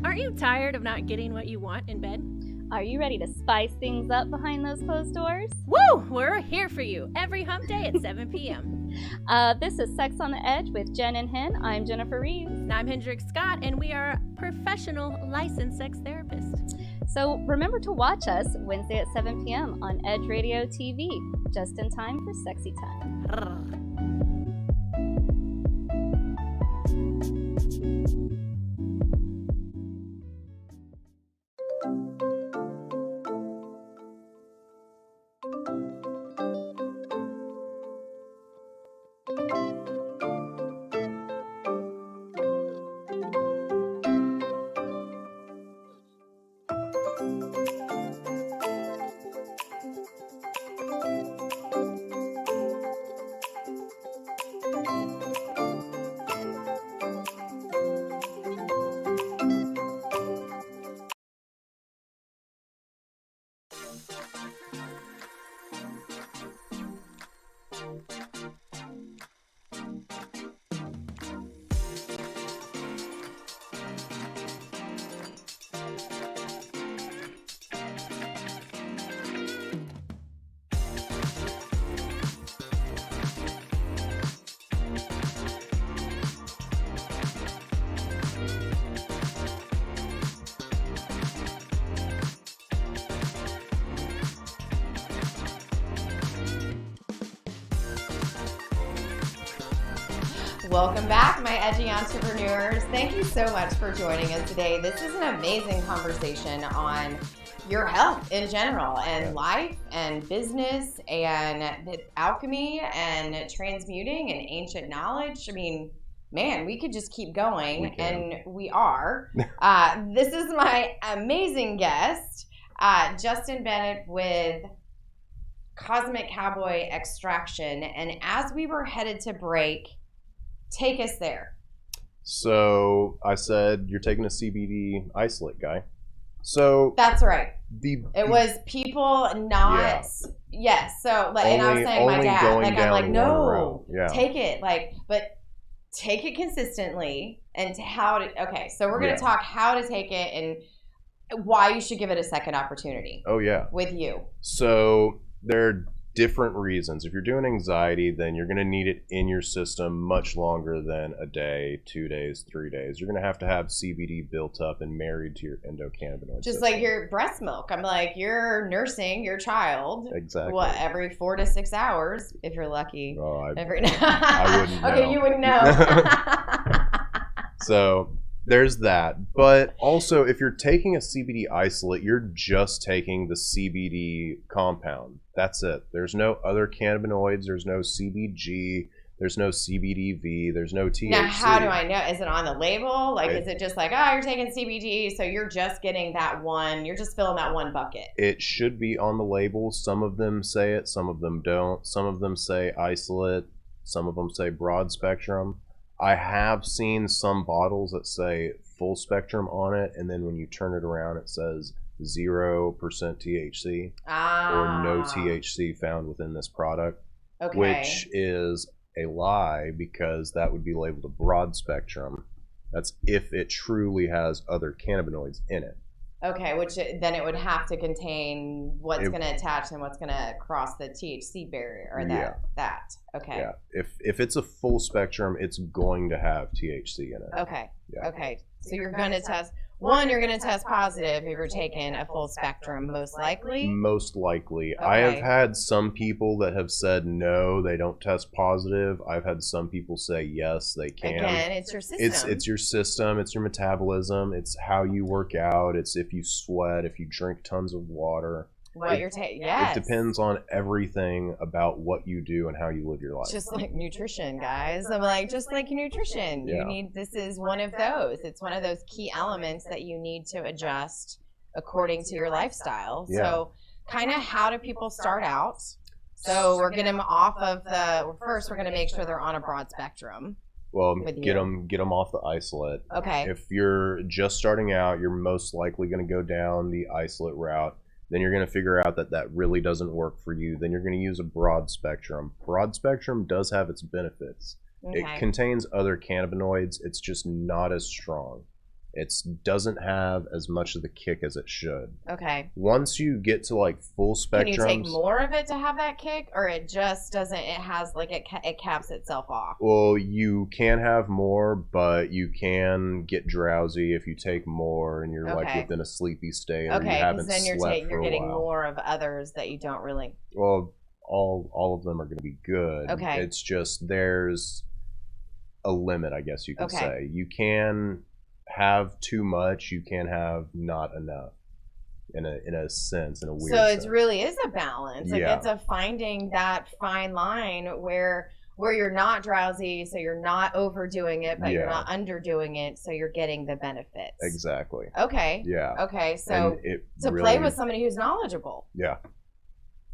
S9: Aren't you tired of not getting what you want in bed?
S10: Are you ready to spice things up behind those closed doors?
S9: Woo! We're here for you every hump day at 7 p.m.
S10: This is Sex on the Edge with Jen and Hen. I'm Jennifer Reeves.
S9: And I'm Hendrik Scott, and we are professional licensed sex therapists.
S10: So remember to watch us Wednesday at 7 p.m. on Edge Radio TV, just in time for sexy time.
S2: Welcome back, my edgy entrepreneurs. Thank you so much for joining us today. This is an amazing conversation on your health in general and life and business and alchemy and transmuting and ancient knowledge. I mean, man, we could just keep going, and we are. This is my amazing guest, Justin Bennett with Cosmic Cowboy Extraction. And as we were headed to break, take us there.
S3: So I said, you're taking a CBD isolate, guy. So
S2: that's right. It was people not yes. So like, and I was saying my dad, like I'm like, no, take it, like, but take it consistently and how to. Okay, so we're gonna talk how to take it and why you should give it a second opportunity.
S3: Oh yeah,
S2: with you.
S3: So there are different reasons. If you're doing anxiety, then you're going to need it in your system much longer than a day, 2 days, 3 days. You're going to have CBD built up and married to your endocannabinoid
S2: just
S3: system.
S2: like your breast milk. I'm like, you're nursing your child.
S3: Exactly.
S2: What, every 4 to 6 hours, if you're lucky.
S3: Oh,
S2: I
S3: wouldn't know.
S2: Okay, you wouldn't know.
S3: So there's that. But also, if you're taking a CBD isolate, you're just taking the CBD compound. That's it. There's no other cannabinoids. There's no CBG. There's no CBDV. There's no THC.
S2: Now, how do I know? Is it on the label? Like, is it just like, oh, you're taking CBD, so you're just getting that one. You're just filling that one bucket.
S3: It should be on the label. Some of them say it. Some of them don't. Some of them say isolate. Some of them say broad spectrum. I have seen some bottles that say full spectrum on it, and then when you turn it around, it says 0% THC or no THC found within this product, which is a lie because that would be labeled a broad spectrum. That's if it truly has other cannabinoids in it.
S2: Okay, which then it would have to contain what's going to attach and what's going to cross the THC barrier or that. Okay.
S3: Yeah. If it's a full spectrum, it's going to have THC in it.
S2: Okay. Yeah. Okay. So you're going to test. One, you're going to test positive if you're taking a full spectrum, most likely?
S3: Most likely.
S2: Okay.
S3: I have had some people that have said no, they don't test positive. I've had some people say yes, they can.
S2: Again, it's your system.
S3: It's your system. It's your metabolism. It's how you work out. It's if you sweat, if you drink tons of water.
S2: What you're taking, yes.
S3: It depends on everything about what you do and how you live your life.
S2: Just like nutrition, guys. I'm like, just like nutrition.
S3: Yeah.
S2: You need, this is one of those. It's one of those key elements that you need to adjust according to your lifestyle.
S3: Yeah.
S2: So kind of how do people start out? So we're getting them off of first we're going to make sure they're on a broad spectrum.
S3: Well, get them off the isolate.
S2: Okay.
S3: If you're just starting out, you're most likely going to go down the isolate route. Then you're going to figure out that really doesn't work for you. Then you're going to use a broad spectrum. Broad spectrum does have its benefits. Okay. It contains other cannabinoids. It's just not as strong. It doesn't have as much of the kick as it should.
S2: Okay.
S3: Once you get to like full spectrum,
S2: can you take more of it to have that kick, or it just doesn't? It has like it caps itself off.
S3: Well, you can have more, but you can get drowsy if you take more, and you're like within a sleepy state. Or you haven't
S2: then you're getting
S3: while.
S2: More of others that you don't really.
S3: Well, all of them are going to be good.
S2: Okay.
S3: It's just there's a limit, I guess you could say. You can have too much, you can have not enough in a sense, in a weird sense.
S2: So it really is a balance. Like it's a finding that fine line where you're not drowsy, so you're not overdoing it, but you're not underdoing it, so you're getting the benefits.
S3: Exactly.
S2: Okay.
S3: Yeah.
S2: Okay, so to play with somebody who's knowledgeable.
S3: Yeah.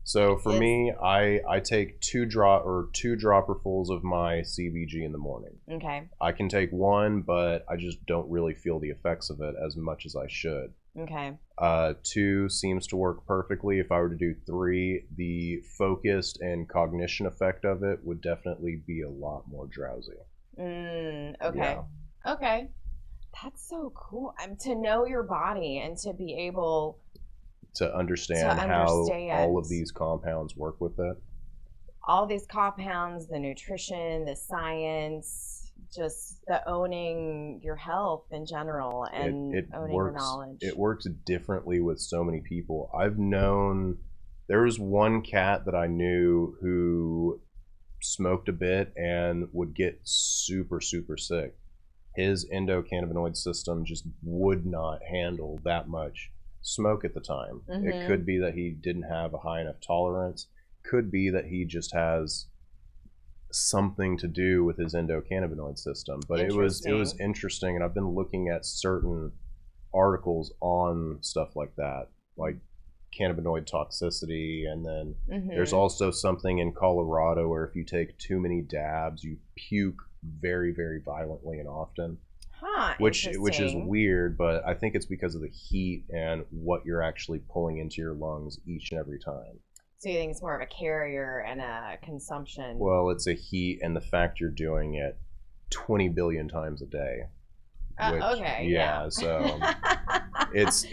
S3: So for me, I take two dropperfuls of my CBG in the morning.
S2: Okay.
S3: I can take one, but I just don't really feel the effects of it as much as I should.
S2: Okay.
S3: 2 seems to work perfectly. If I were to do 3, the focused and cognition effect of it would definitely be a lot more drowsy.
S2: Okay.
S3: Yeah.
S2: Okay. That's so cool. To know your body and to be able
S3: to understand how all of these compounds work with it.
S2: All these compounds, the nutrition, the science, just the owning your health in general and owning your knowledge.
S3: It works differently with so many people. There was one cat that I knew who smoked a bit and would get super, super sick. His endocannabinoid system just would not handle that much smoke at the time.
S2: Mm-hmm.
S3: It could be that he didn't have a high enough tolerance. Could be that he just has something to do with his endocannabinoid system. But it was interesting, and I've been looking at certain articles on stuff like that. Like cannabinoid toxicity. And then there's also something in Colorado where if you take too many dabs, you puke very, very violently and often. Which is weird, but I think it's because of the heat and what you're actually pulling into your lungs each and every time.
S2: So you think it's more of a carrier and a consumption?
S3: Well, it's a heat and the fact you're doing it 20 billion times a day.
S2: Okay.
S3: Yeah. So it's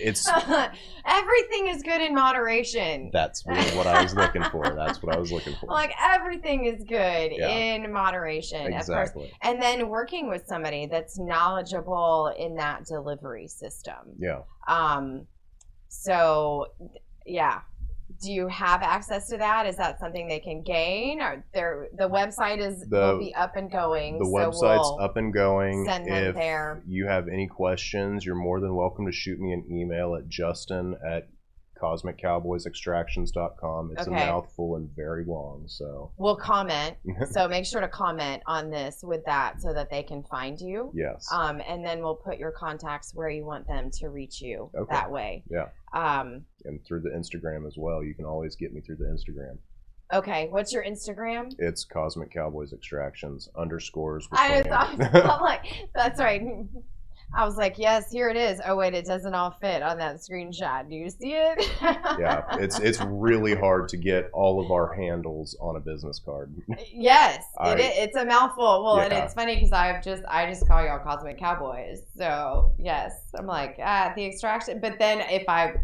S2: everything is good in moderation.
S3: That's what I was looking for. That's what I was looking for.
S2: Like everything is good in moderation.
S3: Exactly.
S2: Of course. And then working with somebody that's knowledgeable in that delivery system.
S3: Yeah.
S2: So yeah. Do you have access to that? Is that something they can gain? Or the website will be up and going.
S3: The website's up and going.
S2: Send them there.
S3: If you have any questions, you're more than welcome to shoot me an email at justin@cosmiccowboysextractions.com. It's a mouthful and very long, so
S2: we'll comment. So make sure to comment on this with that so that they can find you.
S3: Yes.
S2: And then we'll put your contacts where you want them to reach you that way.
S3: Yeah. And through the Instagram as well. You can always get me through the Instagram.
S2: Okay. What's your Instagram?
S3: It's Cosmic Cowboys Extractions _.
S2: I'm like, that's right. I was like, yes, here it is. Oh, wait, it doesn't all fit on that screenshot. Do you see it?
S3: Yeah, it's really hard to get all of our handles on a business card.
S2: Yes, it's a mouthful. Well, and it's funny because I just call y'all Cosmic Cowboys. So, yes, I'm like, the extraction. But then if I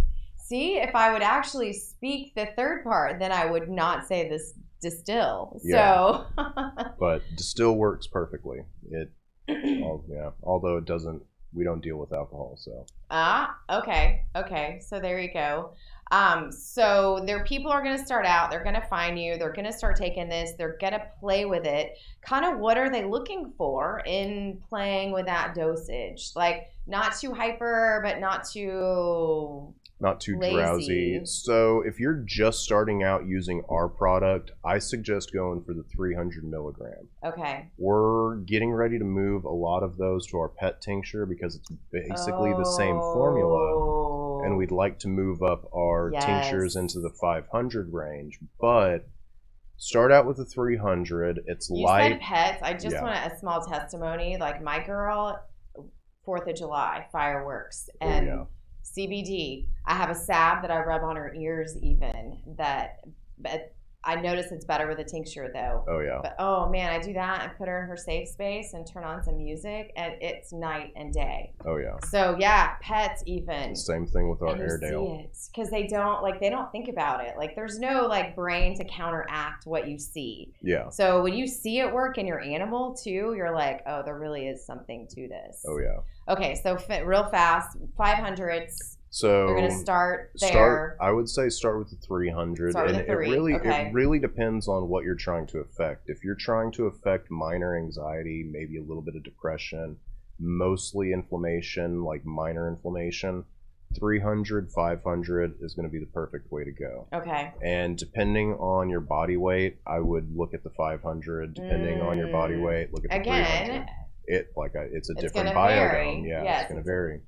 S2: would actually speak the third part, then I would not say this distill.
S3: Yeah. So. But distill works perfectly. Although it doesn't. We don't deal with alcohol, so.
S2: Okay. So there you go. So people are going to start out. They're going to find you. They're going to start taking this. They're going to play with it. Kind of what are they looking for in playing with that dosage? Like not too hyper, but not too lazy.
S3: Drowsy. So if you're just starting out using our product, I suggest going for the 300 milligram.
S2: Okay.
S3: We're getting ready to move a lot of those to our pet tincture because it's basically the same formula. And we'd like to move up our tinctures into the 500 range. But start out with the 300. It's light.
S2: You said pets. I just want a small testimony. Like my girl, 4th of July, fireworks. And CBD. I have a salve that I rub on her ears even but I notice it's better with a tincture though.
S3: Oh yeah.
S2: But oh man, I do that and put her in her safe space and turn on some music and it's night and day.
S3: Oh yeah.
S2: So yeah, pets even.
S3: Same thing with our Airedale.
S2: Because they don't think about it. Like there's no like brain to counteract what you see.
S3: Yeah.
S2: So when you see it work in your animal too, you're like, oh, there really is something to this.
S3: Oh yeah.
S2: Okay, so real fast, 500s.
S3: So
S2: you're gonna start there.
S3: I would say start with the 300,
S2: start with
S3: and
S2: the 3.
S3: It really depends on what you're trying to affect. If you're trying to affect minor anxiety, maybe a little bit of depression, mostly inflammation, like minor inflammation, 300, 500 is going to be the perfect way to go.
S2: Okay.
S3: And depending on your body weight, I would look at the 500. Depending on your body weight, look at the 300. It's a different biodome. Yeah, it's going to vary.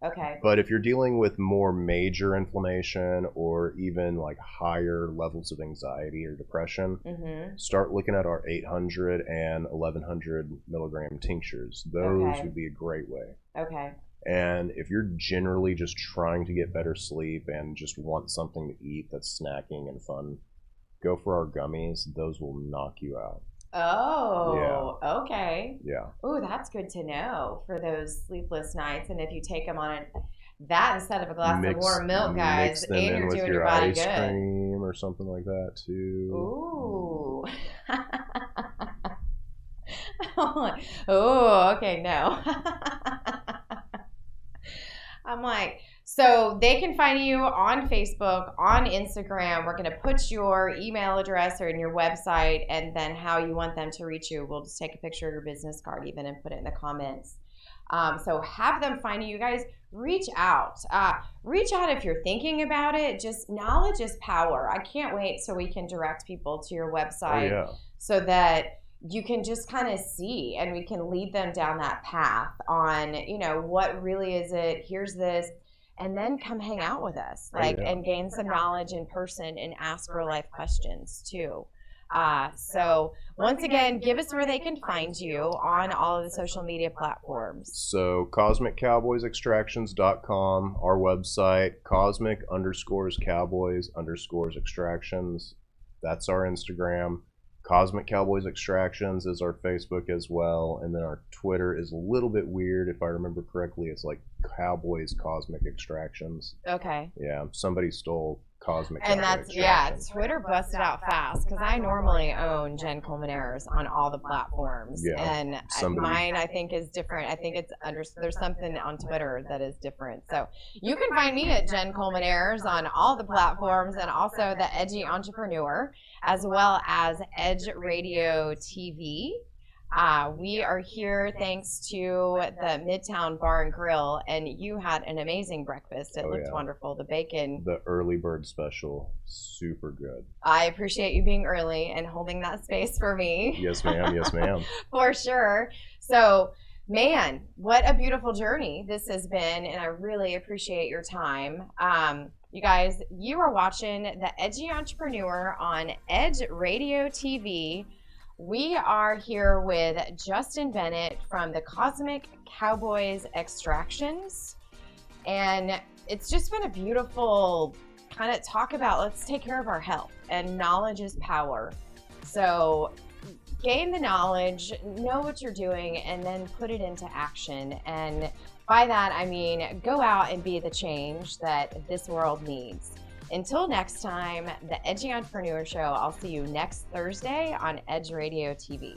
S2: Okay.
S3: But if you're dealing with more major inflammation or even like higher levels of anxiety or depression, start looking at our 800 and 1100 milligram tinctures. Those would be a great way.
S2: Okay.
S3: And if you're generally just trying to get better sleep and just want something to eat that's snacking and fun, go for our gummies. Those will knock you out.
S2: Oh, okay.
S3: Yeah.
S2: Oh, that's good to know for those sleepless nights. And if you take them on that instead of a glass of warm milk, guys, and you're doing your body good.
S3: Ice cream or something like that too.
S2: Ooh. Oh, okay, no. I'm like, so they can find you on Facebook, on Instagram. We're going to put your email address or in your website and then how you want them to reach you. We'll just take a picture of your business card even and put it in the comments. So have them find you. You guys reach out. Reach out if you're thinking about it. Just knowledge is power. I can't wait so we can direct people to your website so that you can just kind of see and we can lead them down that path on, what really is it? Here's this. and then come hang out with us, like, and gain some knowledge in person and ask real life questions too. So once again, give us where they can find you on all of the social media platforms.
S3: So CosmicCowboysExtractions.com, our website, Cosmic_Cowboys_Extractions. That's our Instagram. Cosmic Cowboys Extractions is our Facebook as well. And then our Twitter is a little bit weird. If I remember correctly, it's like Cowboys Cosmic Extractions.
S2: Okay.
S3: Yeah, somebody stole Cosmic
S2: and
S3: Cowboy
S2: that's Twitter busted out fast, because I normally own Jen Colmenares on all the platforms, and mine I think is different. I think it's there's something on Twitter that is different. So you can find me at Jen Colmenares on all the platforms, and also the Edgy Entrepreneur, as well as Edge Radio TV. We are here thanks to the Midtown Bar and Grill, and you had an amazing breakfast. It looked wonderful. The bacon.
S3: The early bird special, super good.
S2: I appreciate you being early and holding that space for me.
S3: Yes, ma'am. Yes, ma'am.
S2: For sure. So, man, what a beautiful journey this has been, and I really appreciate your time. You guys, you are watching the Edgy Entrepreneur on Edge Radio TV. We are here with Justin Bennett from the Cosmic Cowboys Extractions, and it's just been a beautiful kind of talk about, let's take care of our health, and knowledge is power. So gain the knowledge, know what you're doing, and then put it into action. And by that, I mean, go out and be the change that this world needs. Until next time, the Edgy Entrepreneur Show. I'll see you next Thursday on Edge Radio TV.